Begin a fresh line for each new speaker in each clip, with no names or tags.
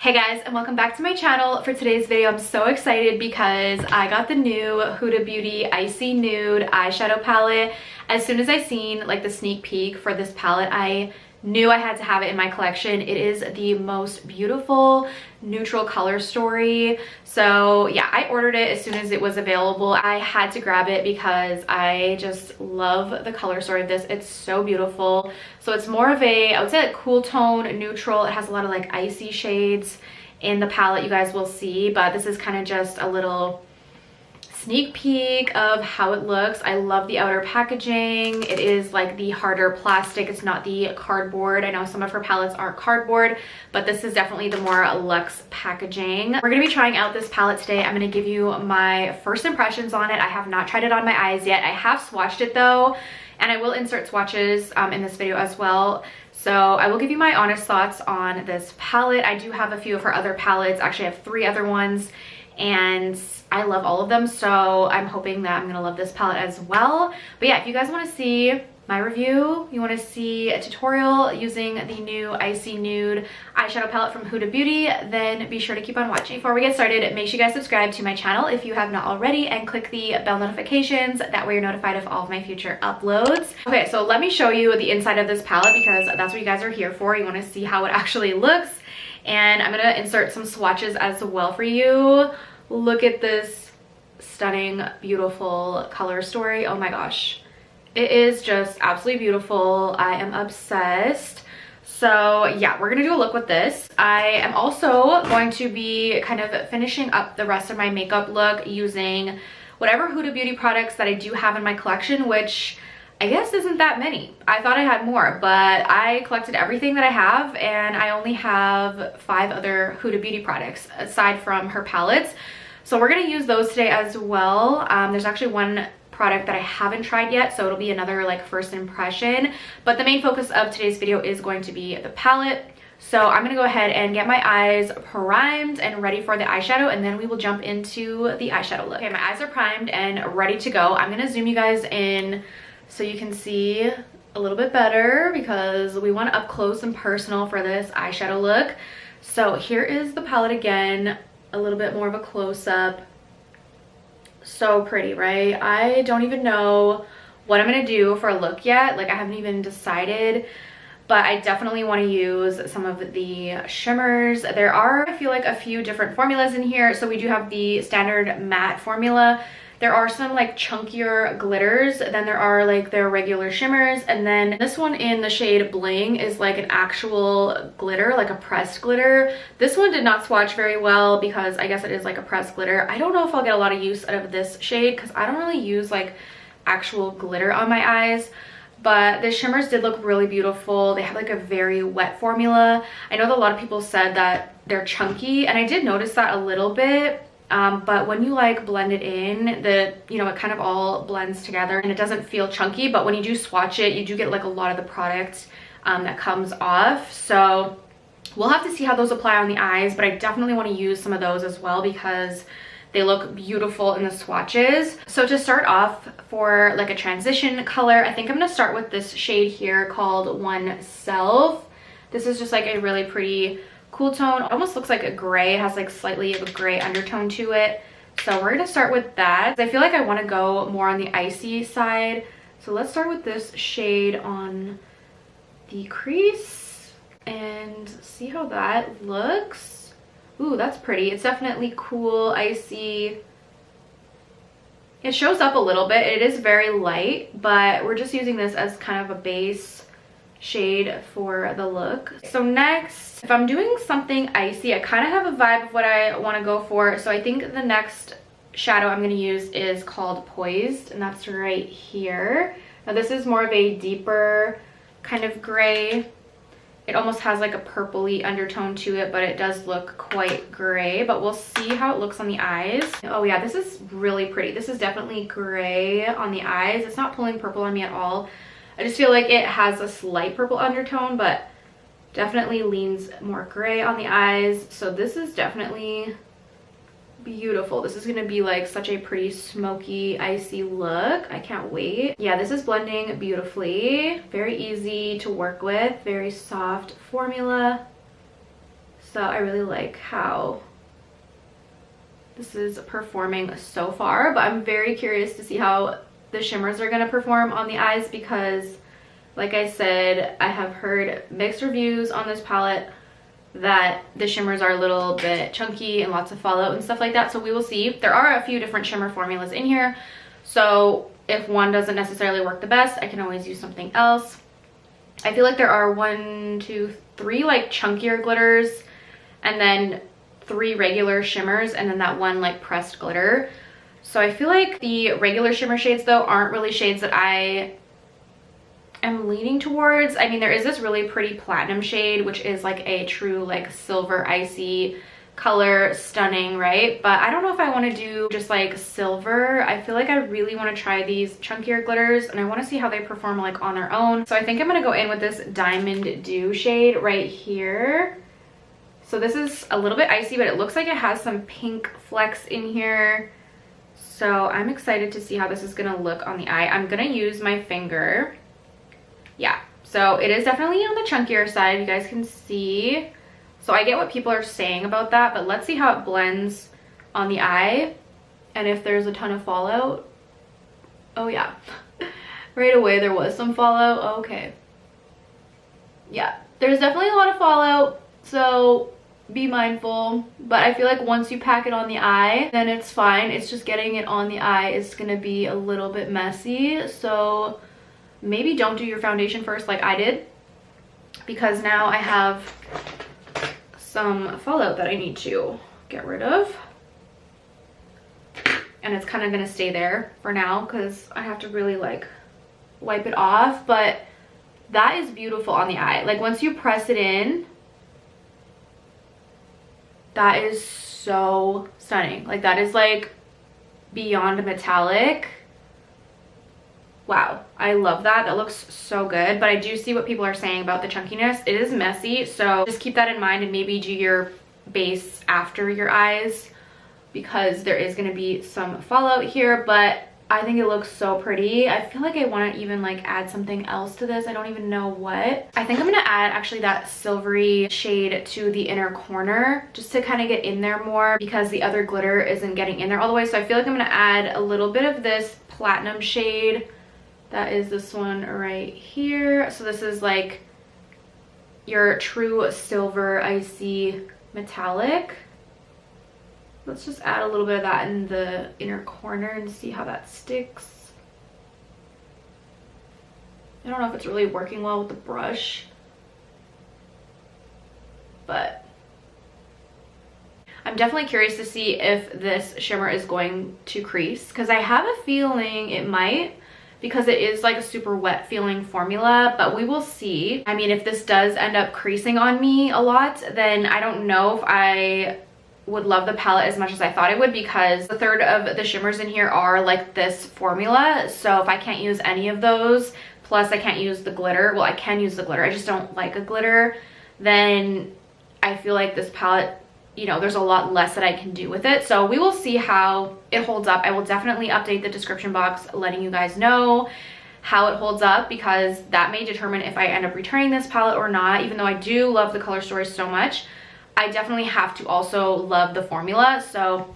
Hey guys, and welcome back to my channel. For today's video, I'm so excited because I got the new Huda Beauty Icy Nude eyeshadow palette. As soon as I seen like the sneak peek for this palette, I knew I had to have it in my collection. It is the most beautiful neutral color story. So yeah, I ordered it as soon as it was available. I had to grab it because I just love the color story of this. It's so beautiful. So it's more of a, I would say, like cool tone neutral. It has a lot of like icy shades in the palette, you guys will see, but this is kind of just a little sneak peek of how it looks. I love the outer packaging. It is like the harder plastic. It's not the cardboard. I know some of her palettes aren't cardboard, but this is definitely the more luxe packaging. We're gonna be trying out this palette today. I'm gonna give you my first impressions on it. I have not tried it on my eyes yet. I have swatched it though, and I will insert swatches in this video as well. So I will give you my honest thoughts on this palette. I do have a few of her other palettes. Actually, I have 3 other ones, and I love all of them, so I'm hoping that I'm gonna love this palette as well. But yeah, if you guys want to see my review, you want to see a tutorial using the new Icy Nude eyeshadow palette from Huda Beauty, then be sure to keep on watching. Before we get started, make sure you guys subscribe to my channel if you have not already, and click the bell notifications. That way you're notified of all of my future uploads. Okay, so let me show you the inside of this palette because that's what you guys are here for. You want to see how it actually looks, and I'm gonna insert some swatches as well for you. Look at this stunning, beautiful color story. Oh my gosh. It is just absolutely beautiful. I am obsessed. So yeah, we're gonna do a look with this. I am also going to be kind of finishing up the rest of my makeup look using whatever Huda Beauty products that I do have in my collection, which I guess isn't that many. I thought I had more, but I collected everything that I have, and I only have 5 other Huda Beauty products aside from her palettes. So we're gonna use those today as well. There's actually one product that I haven't tried yet, so it'll be another like first impression. But the main focus of today's video is going to be the palette. So I'm gonna go ahead and get my eyes primed and ready for the eyeshadow, and then we will jump into the eyeshadow look. Okay, my eyes are primed and ready to go. I'm gonna zoom you guys in so you can see a little bit better because we want up close and personal for this eyeshadow look. So here is the palette again, a little bit more of a close-up. So pretty, right? I don't even know what I'm gonna do for a look yet. Like, I haven't even decided, but I definitely want to use some of the shimmers. There are, I feel like, a few different formulas in here. So we do have the standard matte formula. There are some like chunkier glitters, then there are like their regular shimmers, and then this one in the shade Bling is like an actual glitter, like a pressed glitter. This one did not swatch very well because I guess it is like a pressed glitter. I don't know if I'll get a lot of use out of this shade because I don't really use like actual glitter on my eyes. But the shimmers did look really beautiful. They have like a very wet formula. I know that a lot of people said that they're chunky, and I did notice that a little bit. But when you like blend it in, it kind of all blends together and it doesn't feel chunky. But when you do swatch it, you do get like a lot of the product that comes off. So we'll have to see how those apply on the eyes, but I definitely want to use some of those as well because they look beautiful in the swatches. So to start off, for like a transition color, I think I'm gonna start with this shade here called One Self. This is just like a really pretty cool tone. It almost looks like a gray. It has like slightly of a gray undertone to it. So we're gonna start with that. I feel like I want to go more on the icy side. So let's start with this shade on the crease and see how that looks. Ooh, that's pretty. It's definitely cool, icy. It shows up a little bit. It is very light, but we're just using this as kind of a base shade for the look. So next, if I'm doing something icy, I kind of have a vibe of what I want to go for. So I think the next shadow I'm going to use is called Poised, and that's right here. Now this is more of a deeper kind of gray. It almost has like a purpley undertone to it, but it does look quite gray. But we'll see how it looks on the eyes. Oh yeah, this is really pretty. This is definitely gray on the eyes. It's not pulling purple on me at all. I just feel like it has a slight purple undertone, but definitely leans more gray on the eyes. So this is definitely beautiful. This is gonna be like such a pretty smoky, icy look. I can't wait. Yeah, this is blending beautifully. Very easy to work with. Very soft formula. So I really like how this is performing so far, but I'm very curious to see how the shimmers are going to perform on the eyes because, like I said, I have heard mixed reviews on this palette that the shimmers are a little bit chunky and lots of fallout and stuff like that. So we will see. There are a few different shimmer formulas in here, so if one doesn't necessarily work the best, I can always use something else. I feel like there are 1, 2, 3 like chunkier glitters, and then 3 regular shimmers, and then that one like pressed glitter. So I feel like the regular shimmer shades though aren't really shades that I am leaning towards. I mean, there is this really pretty platinum shade, which is like a true like silver icy color, stunning, right? But I don't know if I want to do just like silver. I feel like I really want to try these chunkier glitters, and I want to see how they perform like on their own. So I think I'm going to go in with this Diamond Dew shade right here. So this is a little bit icy, but it looks like it has some pink flecks in here. So I'm excited to see how this is going to look on the eye. I'm going to use my finger. Yeah, so it is definitely on the chunkier side, you guys can see. So I get what people are saying about that, but let's see how it blends on the eye and if there's a ton of fallout. Oh yeah, right away there was some fallout. Okay, yeah, there's definitely a lot of fallout, so be mindful. But I feel like once you pack it on the eye, then it's fine. It's just getting it on the eye is gonna be a little bit messy. So maybe don't do your foundation first like I did, because now I have some fallout that I need to get rid of, and it's kind of gonna stay there for now because I have to really like wipe it off. But that is beautiful on the eye. Like once you press it in, that is so stunning. Like that is like beyond metallic. Wow, I love that. That looks so good. But I do see what people are saying about the chunkiness. It is messy, so just keep that in mind and maybe do your base after your eyes, because there is going to be some fallout here. But I think it looks so pretty. I feel like I want to even like add something else to this. I don't even know what. I think I'm going to add actually that silvery shade to the inner corner just to kind of get in there more, because the other glitter isn't getting in there all the way. So I feel like I'm going to add a little bit of this platinum shade. That is this one right here. So this is like your true silver icy metallic. Let's just add a little bit of that in the inner corner and see how that sticks. I don't know if it's really working well with the brush, but I'm definitely curious to see if this shimmer is going to crease, because I have a feeling it might, because it is like a super wet feeling formula, but we will see. I mean, if this does end up creasing on me a lot, then I don't know if I would love the palette as much as I thought it would, because a third of the shimmers in here are like this formula. So if I can't use any of those, plus I can't use the glitter, well, I can use the glitter, I just don't like a glitter, then I feel like this palette, you know, there's a lot less that I can do with it. So we will see how it holds up. I will definitely update the description box letting you guys know how it holds up, because that may determine if I end up returning this palette or not. Even though I do love the color story so much, I definitely have to also love the formula. So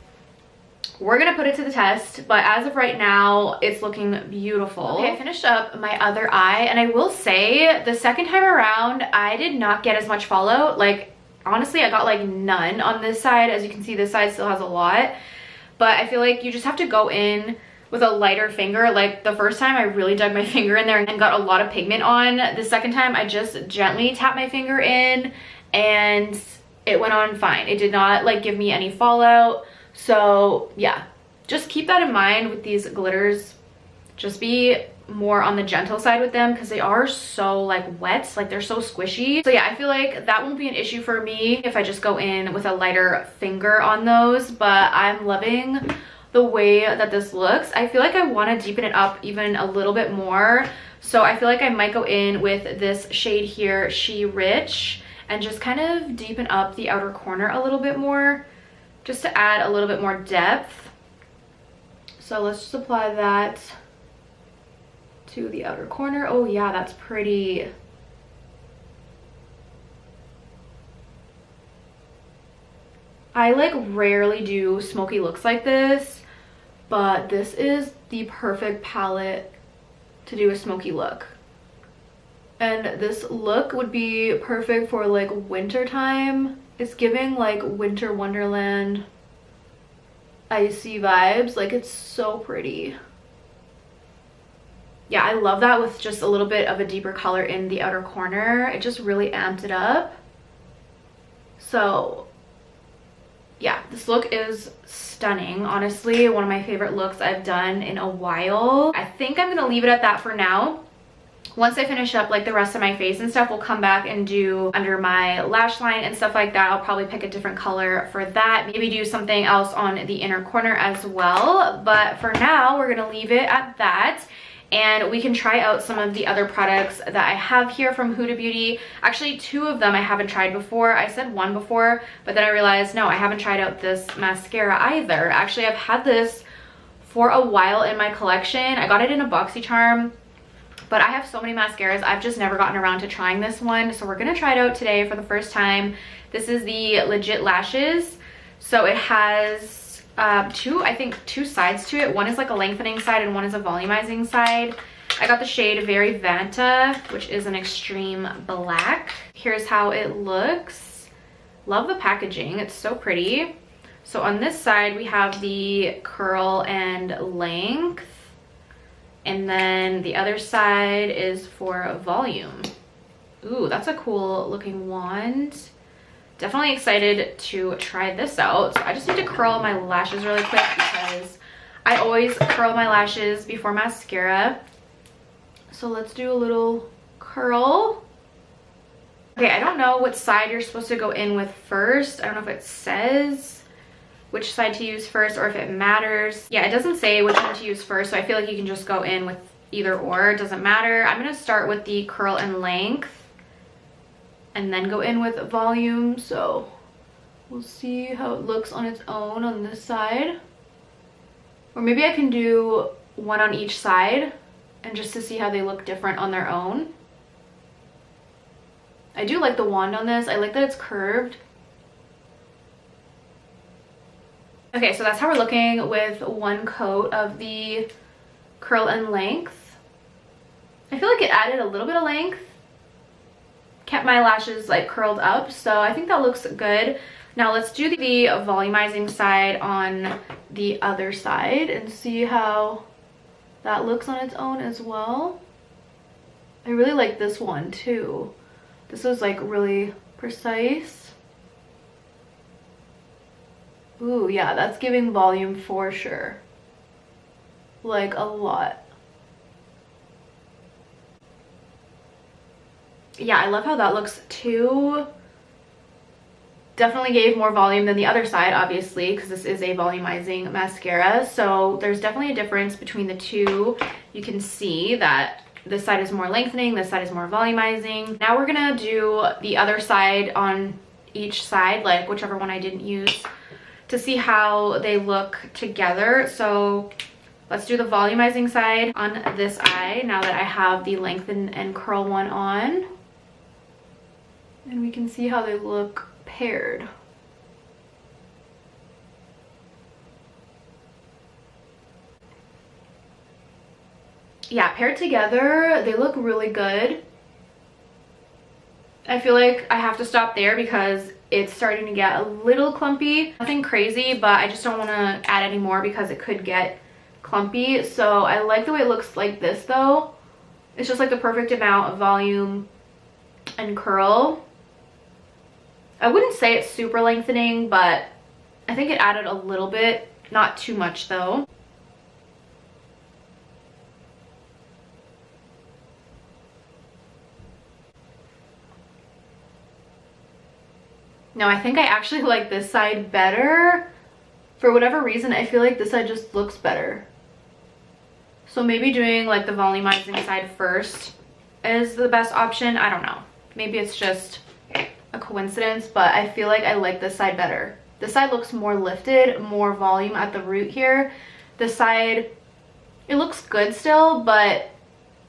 we're gonna put it to the test, but as of right now, it's looking beautiful. Okay, I finished up my other eye, and I will say the second time around, I did not get as much fallout. Like, honestly, I got like none on this side. As you can see, this side still has a lot, but I feel like you just have to go in with a lighter finger. Like the first time I really dug my finger in there and got a lot of pigment on. The second time I just gently tapped my finger in and it went on fine. It did not like give me any fallout. So yeah, just keep that in mind with these glitters. Just be more on the gentle side with them, because they are so like wet, like they're so squishy. So yeah, I feel like that won't be an issue for me if I just go in with a lighter finger on those. But I'm loving the way that this looks. I feel like I want to deepen it up even a little bit more, so I feel like I might go in with this shade here, She Rich, and just kind of deepen up the outer corner a little bit more, just to add a little bit more depth. So let's just apply that to the outer corner. Oh yeah, that's pretty. I like rarely do smoky looks like this, but this is the perfect palette to do a smoky look. And this look would be perfect for like winter time. It's giving like winter wonderland icy vibes. Like, it's so pretty. Yeah, I love that with just a little bit of a deeper color in the outer corner. It just really amped it up. So yeah, this look is stunning. Honestly, one of my favorite looks I've done in a while. I think I'm gonna leave it at that for now. Once I finish up like the rest of my face and stuff, we'll come back and do under my lash line and stuff like that. I'll probably pick a different color for that. Maybe do something else on the inner corner as well. But for now, we're gonna leave it at that. And we can try out some of the other products that I have here from Huda Beauty. Actually, 2 of them I haven't tried before. I said 1 before, but then I realized, no, I haven't tried out this mascara either. Actually, I've had this for a while in my collection. I got it in a BoxyCharm, but I have so many mascaras. I've just never gotten around to trying this one. So we're gonna try it out today for the first time. This is the Legit Lashes. So it has I think two sides to it. One is like a lengthening side and one is a volumizing side. I got the shade Very Vanta, which is an extreme black. Here's how it looks. Love the packaging, it's so pretty. So on this side we have the curl and length, and then the other side is for volume. Ooh, that's a cool looking wand. Definitely excited to try this out. So I just need to curl my lashes really quick because I always curl my lashes before mascara. So let's do a little curl. Okay, I don't know what side you're supposed to go in with first. I don't know if it says which side to use first or if it matters. Yeah, it doesn't say which one to use first, so I feel like you can just go in with either or. It doesn't matter. I'm gonna start with the curl and length and then go in with volume. So we'll see how it looks on its own on this side. Or maybe I can do one on each side and just to see how they look different on their own. I do like the wand on this. I like that it's curved. Okay, so that's how we're looking with one coat of the curl and length. I feel like it added a little bit of length, kept my lashes like curled up, so I think that looks good. Now let's do the volumizing side on the other side and see how that looks on its own as well. I really like this one too. This is like really precise. Ooh, yeah, that's giving volume for sure. Like a lot. Yeah, I love how that looks too. Definitely gave more volume than the other side, obviously, because this is a volumizing mascara. So there's definitely a difference between the two. You can see that this side is more lengthening, this side is more volumizing. Now we're gonna do the other side on each side, like whichever one I didn't use, to see how they look together. So let's do the volumizing side on this eye now that I have the lengthen and curl one on. And we can see how they look paired. Yeah, paired together, they look really good. I feel like I have to stop there because it's starting to get a little clumpy. Nothing crazy, but I just don't want to add any more because it could get clumpy. So I like the way it looks like this though. It's just like the perfect amount of volume and curl. I wouldn't say it's super lengthening, but I think it added a little bit, not too much though. Now I think I actually like this side better. For whatever reason, I feel like this side just looks better. So maybe doing like the volumizing side first is the best option. I don't know. Maybe it's just a coincidence, but I feel like I like this side better. This side looks more lifted, more volume at the root here. This side, it looks good still, but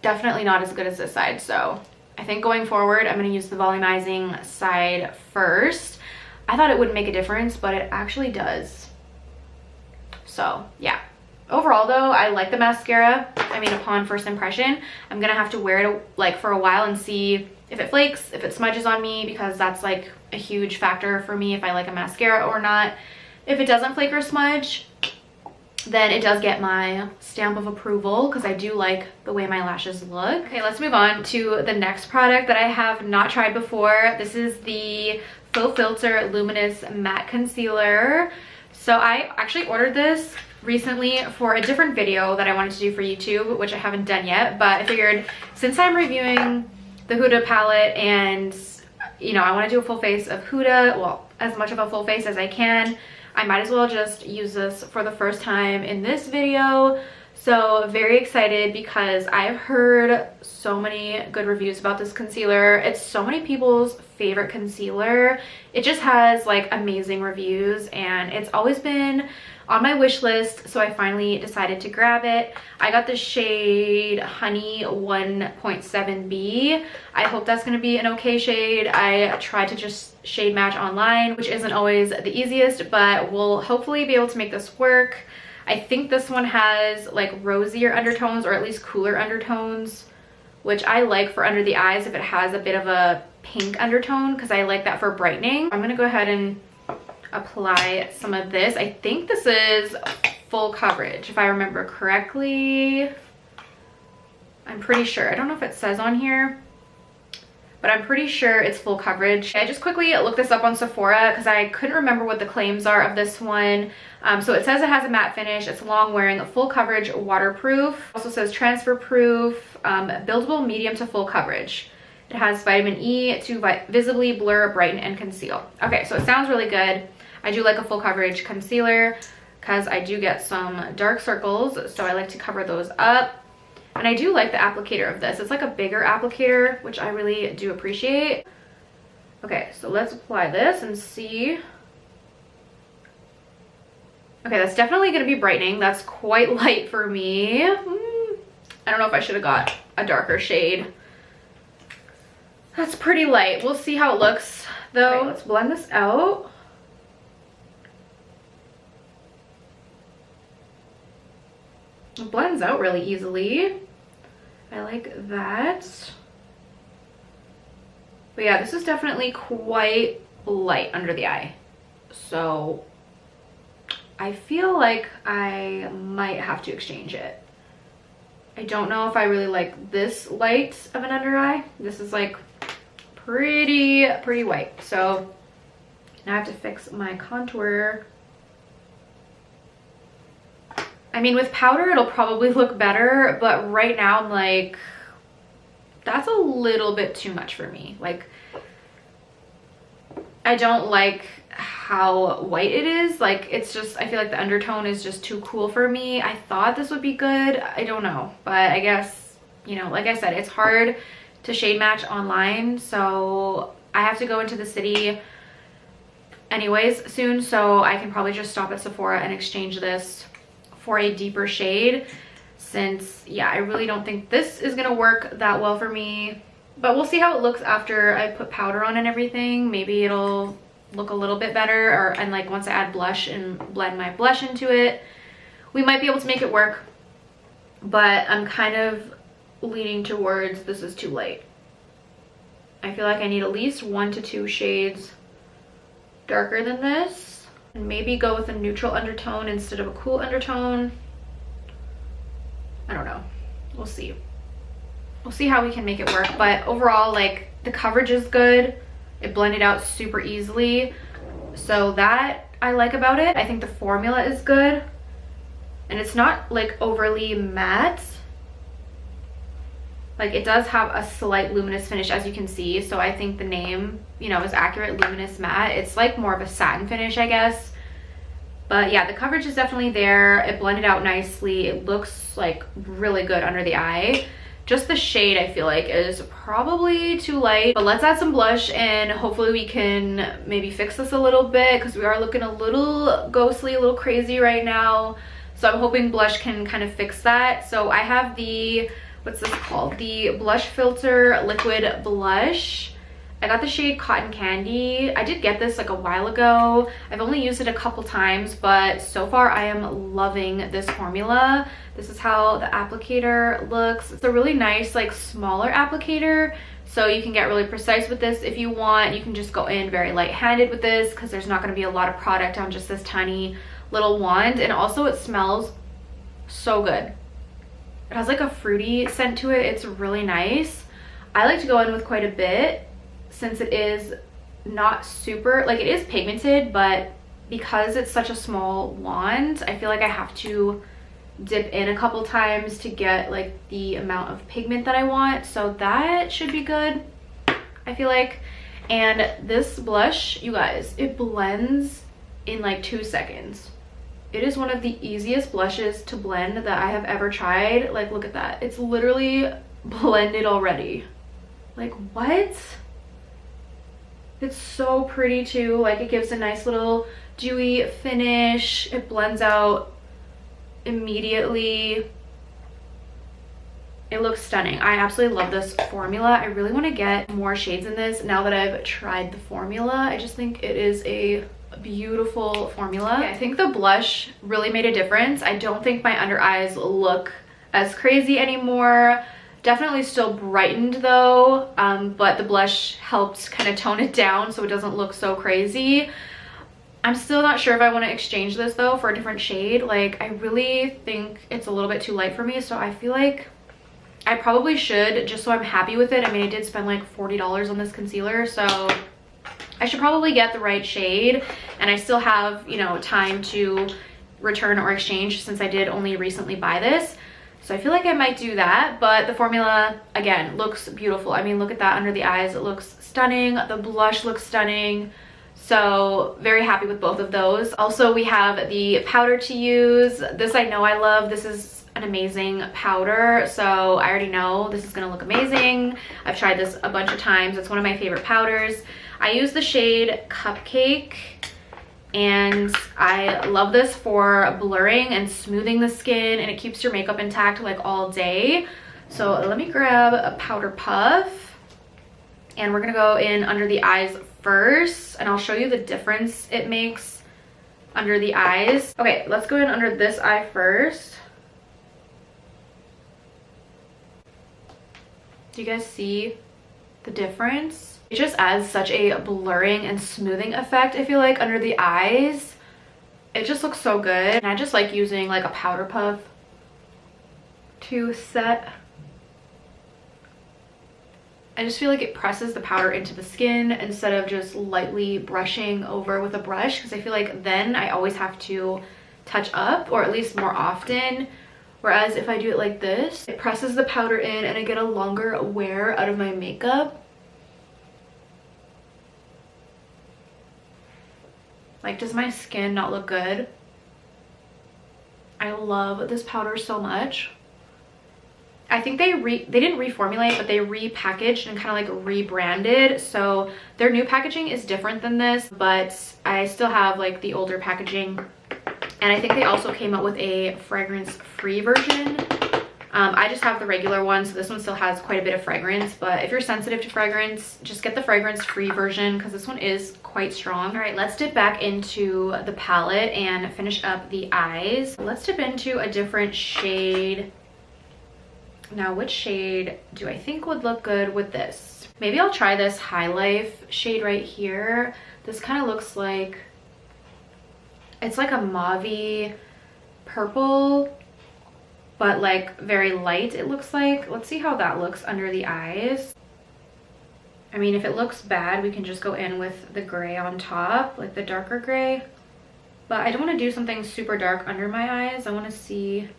definitely not as good as this side. So I think going forward, I'm going to use the volumizing side first. I thought it wouldn't make a difference, but it actually does. So yeah. Overall though, I like the mascara. I mean, upon first impression, I'm gonna have to wear it like for a while and see if it flakes, if it smudges on me, because that's like a huge factor for me if I like a mascara or not. If it doesn't flake or smudge, then it does get my stamp of approval because I do like the way my lashes look. Okay, let's move on to the next product that I have not tried before. This is the Faux Filter Luminous Matte Concealer. So I actually ordered this recently for a different video that I wanted to do for YouTube, which I haven't done yet, but I figured since I'm reviewing the Huda palette and, you know, I want to do a full face of Huda, well, as much of a full face as I can, I might as well just use this for the first time in this video. So very excited because I've heard so many good reviews about this concealer. It's so many people's favorite concealer. It just has like amazing reviews and it's always been on my wish list, so I finally decided to grab it. I got the shade Honey 1.7B. I hope that's going to be an okay shade. I tried to just shade match online, which isn't always the easiest, but we'll hopefully be able to make this work. I think this one has like rosier undertones, or at least cooler undertones, which I like for under the eyes if it has a bit of a pink undertone, because I like that for brightening. I'm going to go ahead and apply some of this. I think this is full coverage if I remember correctly. I'm pretty sure. I don't know if it says on here, but I'm pretty sure it's full coverage. I just quickly looked this up on Sephora because I couldn't remember what the claims are of this one. So it says it has a matte finish, it's long wearing, full coverage, waterproof. It also says transfer proof, buildable medium to full coverage. It has vitamin E to visibly blur, brighten, and conceal. Okay, so it sounds really good. I do like a full coverage concealer because I do get some dark circles, so I like to cover those up. And I do like the applicator of this. It's like a bigger applicator, which I really do appreciate. Okay, so let's apply this and see. Okay, that's definitely going to be brightening. That's quite light for me. I don't know if I should have got a darker shade. That's pretty light. We'll see how it looks though. Okay, let's blend this out. It blends out really easily. I like that. But yeah, this is definitely quite light under the eye. So I feel like I might have to exchange it. I don't know if I really like this light of an under eye. This is like pretty white. So now I have to fix my contour. I mean, with powder, it'll probably look better, but right now I'm like, that's a little bit too much for me. Like, I don't like how white it is. Like, it's just, I feel like the undertone is just too cool for me. I thought this would be good. I don't know, but I guess, you know, like I said, it's hard to shade match online, so I have to go into the city anyways soon, so I can probably just stop at Sephora and exchange this for a deeper shade, since yeah, I really don't think this is gonna work that well for me, but we'll see how it looks after I put powder on and everything. Maybe it'll look a little bit better, or and like once I add blush and blend my blush into it, we might be able to make it work. But I'm kind of leaning towards this is too light. I feel like I need at least 1 to 2 shades darker than this. And maybe go with a neutral undertone instead of a cool undertone. I don't know. We'll see. We'll see how we can make it work. But overall, like, the coverage is good. It blended out super easily. So that I like about it. I think the formula is good. And it's not like overly matte. Like, it does have a slight luminous finish, as you can see. So I think the name, you know, is accurate, luminous matte. It's like more of a satin finish, I guess. But yeah, the coverage is definitely there. It blended out nicely. It looks like really good under the eye. Just the shade, I feel like, is probably too light. But let's add some blush and hopefully we can maybe fix this a little bit, because we are looking a little ghostly, a little crazy right now. So I'm hoping blush can kind of fix that. So I have the, what's this called? The Blush Filter Liquid Blush. I got the shade Cotton Candy. I did get this like a while ago. I've only used it a couple times, but so far I am loving this formula. This is how the applicator looks. It's a really nice like smaller applicator, so you can get really precise with this if you want. You can just go in very light-handed with this because there's not going to be a lot of product on just this tiny little wand. And also it smells so good. It has like a fruity scent to it. It's really nice. I like to go in with quite a bit since it is not super, like it is pigmented, but because it's such a small wand, I feel like I have to dip in a couple times to get like the amount of pigment that I want. So that should be good, I feel like. And this blush, you guys, it blends in like 2 seconds. It is one of the easiest blushes to blend that I have ever tried. Like, look at that. It's literally blended already. Like, what? It's so pretty too. Like, it gives a nice little dewy finish. It blends out immediately. It looks stunning. I absolutely love this formula. I really want to get more shades in this now that I've tried the formula. I just think it is a beautiful formula. Okay, I think the blush really made a difference. I don't think my under eyes look as crazy anymore. Definitely still brightened though, but the blush helped kind of tone it down so it doesn't look so crazy. I'm still not sure if I want to exchange this though for a different shade. Like, I really think it's a little bit too light for me, so I feel like I probably should, just so I'm happy with it. I mean, I did spend like $40 on this concealer, so I should probably get the right shade. And I still have, you know, time to return or exchange since I did only recently buy this. So I feel like I might do that, but the formula, again, looks beautiful. I mean, look at that under the eyes. It looks stunning. The blush looks stunning. So very happy with both of those. Also, we have the powder to use. This I know I love. This is an amazing powder, so I already know this is gonna look amazing. I've tried this a bunch of times. It's one of my favorite powders. I use the shade Cupcake, and I love this for blurring and smoothing the skin, and it keeps your makeup intact like all day. So let me grab a powder puff, and we're gonna go in under the eyes first, and I'll show you the difference it makes under the eyes. Okay, let's go in under this eye first. Do you guys see the difference? It just adds such a blurring and smoothing effect, I feel like, under the eyes. It just looks so good. And I just like using like a powder puff to set. I just feel like it presses the powder into the skin instead of just lightly brushing over with a brush, because I feel like then I always have to touch up, or at least more often. Whereas if I do it like this, it presses the powder in and I get a longer wear out of my makeup. Like, does my skin not look good? I love this powder so much. I think they didn't reformulate, but they repackaged and kind of like rebranded. So their new packaging is different than this, but I still have like the older packaging. And I think they also came out with a fragrance-free version. I just have the regular one, so this one still has quite a bit of fragrance. But if you're sensitive to fragrance, just get the fragrance-free version because this one is quite strong. All right, let's dip back into the palette and finish up the eyes. Let's dip into a different shade. Now, which shade do I think would look good with this? Maybe I'll try this High Life shade right here. This kind of looks like, it's like a mauve-y purple, but like very light, it looks like. Let's see how that looks under the eyes. I mean, if it looks bad, we can just go in with the gray on top, like the darker gray. But I don't want to do something super dark under my eyes. I want to see,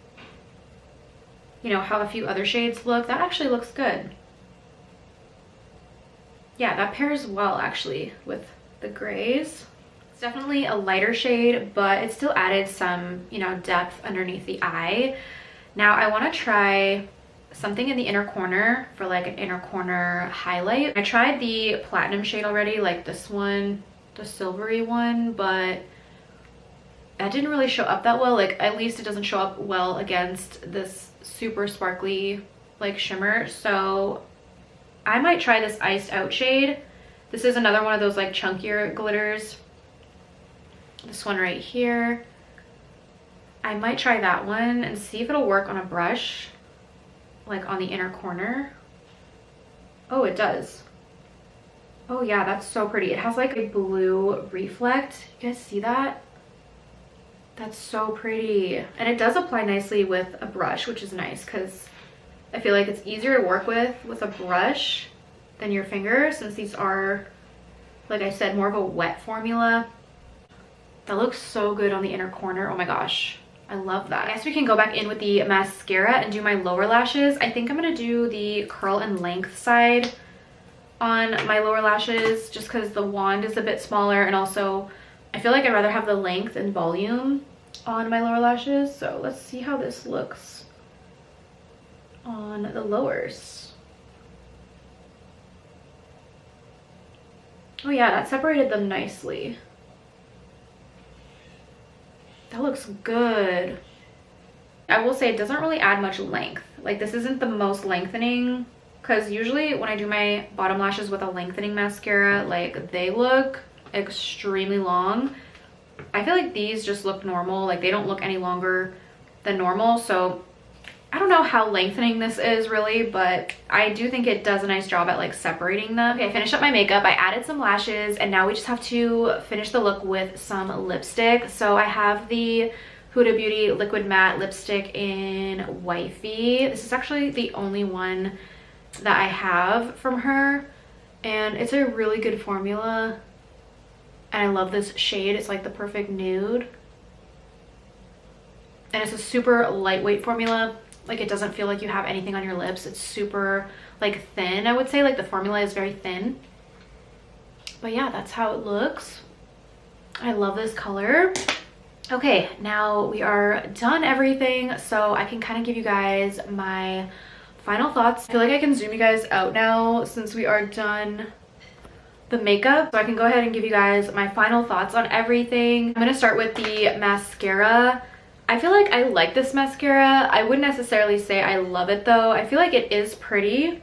you know, how a few other shades look. That actually looks good. Yeah, that pairs well actually with the grays. It's definitely a lighter shade, but it still added some, you know, depth underneath the eye. Now I want to try something in the inner corner for like an inner corner highlight. I tried the platinum shade already, like this one, the silvery one, but that didn't really show up that well. Like, at least it doesn't show up well against this super sparkly like shimmer. So I might try this iced out shade This is another one of those like chunkier glitters. This one right here. I might try that one and see if it'll work on a brush, like on the inner corner. Oh, it does. Oh yeah, that's so pretty. It has like a blue reflect. You guys see that? That's so pretty. And it does apply nicely with a brush, which is nice because I feel like it's easier to work with a brush than your finger, since these are, like I said, more of a wet formula. That looks so good on the inner corner. Oh my gosh, I love that. I guess we can go back in with the mascara and do my lower lashes. I think I'm gonna do the curl and length side on my lower lashes just because the wand is a bit smaller, and also I feel like I'd rather have the length and volume on my lower lashes. So let's see how this looks on the lowers. Oh yeah, that separated them nicely. That looks good. I will say it doesn't really add much length. Like, this isn't the most lengthening, because usually when I do my bottom lashes with a lengthening mascara, like, they look extremely long. I feel like these just look normal. Like, they don't look any longer than normal. So I don't know how lengthening this is really, but I do think it does a nice job at like separating them. Okay, I finished up my makeup. I added some lashes, and now we just have to finish the look with some lipstick. So I have the Huda Beauty Liquid Matte Lipstick in Wifey. This is actually the only one that I have from her, and it's a really good formula. And I love this shade. It's like the perfect nude. And it's a super lightweight formula. Like, it doesn't feel like you have anything on your lips. It's super like thin, I would say. Like, the formula is very thin. But yeah, that's how it looks. I love this color. Okay, now we are done everything, so I can kind of give you guys my final thoughts. I feel like I can zoom you guys out now since we are done the makeup, so I can go ahead and give you guys my final thoughts on everything. I'm gonna start with the mascara. I feel like I like this mascara. I wouldn't necessarily say I love it though. I feel like it is pretty,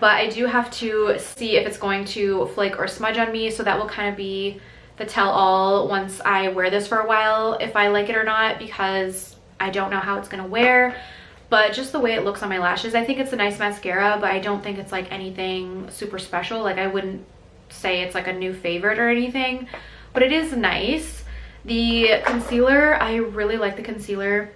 but I do have to see if it's going to flake or smudge on me, so that will kind of be the tell-all once I wear this for a while, if I like it or not, because I don't know how it's gonna wear. But just the way it looks on my lashes, I think it's a nice mascara, but I don't think it's like anything super special. Like, I wouldn't say it's like a new favorite or anything, but it is nice. The concealer, I really like the concealer.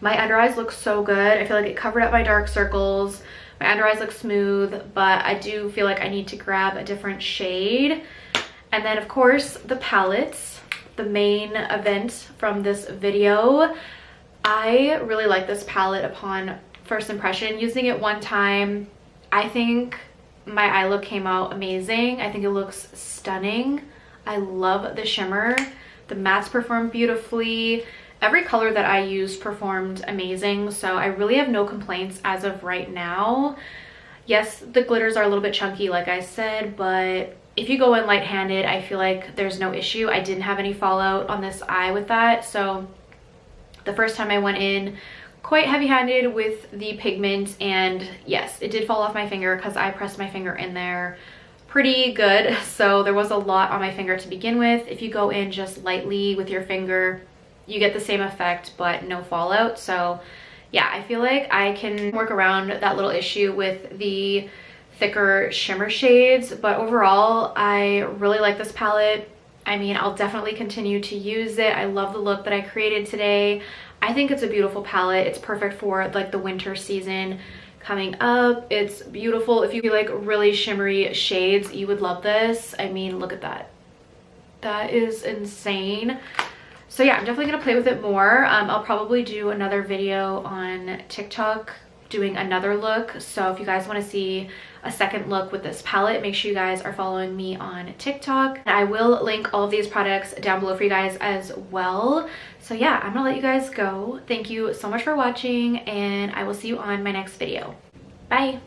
My under eyes look so good. I feel like it covered up my dark circles. My under eyes look smooth, but I do feel like I need to grab a different shade. And then of course the palettes, the main event from this video. I really like this palette upon first impression. Using it one time, I think my eye look came out amazing. I think it looks stunning. I love the shimmer. The mattes performed beautifully. Every color that I used performed amazing, so I really have no complaints as of right now. Yes, the glitters are a little bit chunky like I said, but if you go in light-handed, I feel like there's no issue. I didn't have any fallout on this eye with that. So the first time I went in quite heavy-handed with the pigment, and yes, it did fall off my finger because I pressed my finger in there pretty good. So there was a lot on my finger to begin with. If you go in just lightly with your finger, you get the same effect but no fallout. So yeah, I feel like I can work around that little issue with the thicker shimmer shades. But overall, I really like this palette. I mean, I'll definitely continue to use it. I love the look that I created today. I think it's a beautiful palette. It's perfect for like the winter season coming up. It's beautiful. If you like really shimmery shades, you would love this. I mean, look at that. That is insane. So yeah, I'm definitely gonna play with it more. I'll probably do another video on TikTok doing another look. So if you guys want to see a second look with this palette, make sure you guys are following me on TikTok. I will link all of these products down below for you guys as well. So yeah, I'm gonna let you guys go. Thank you so much for watching, and I will see you on my next video. Bye.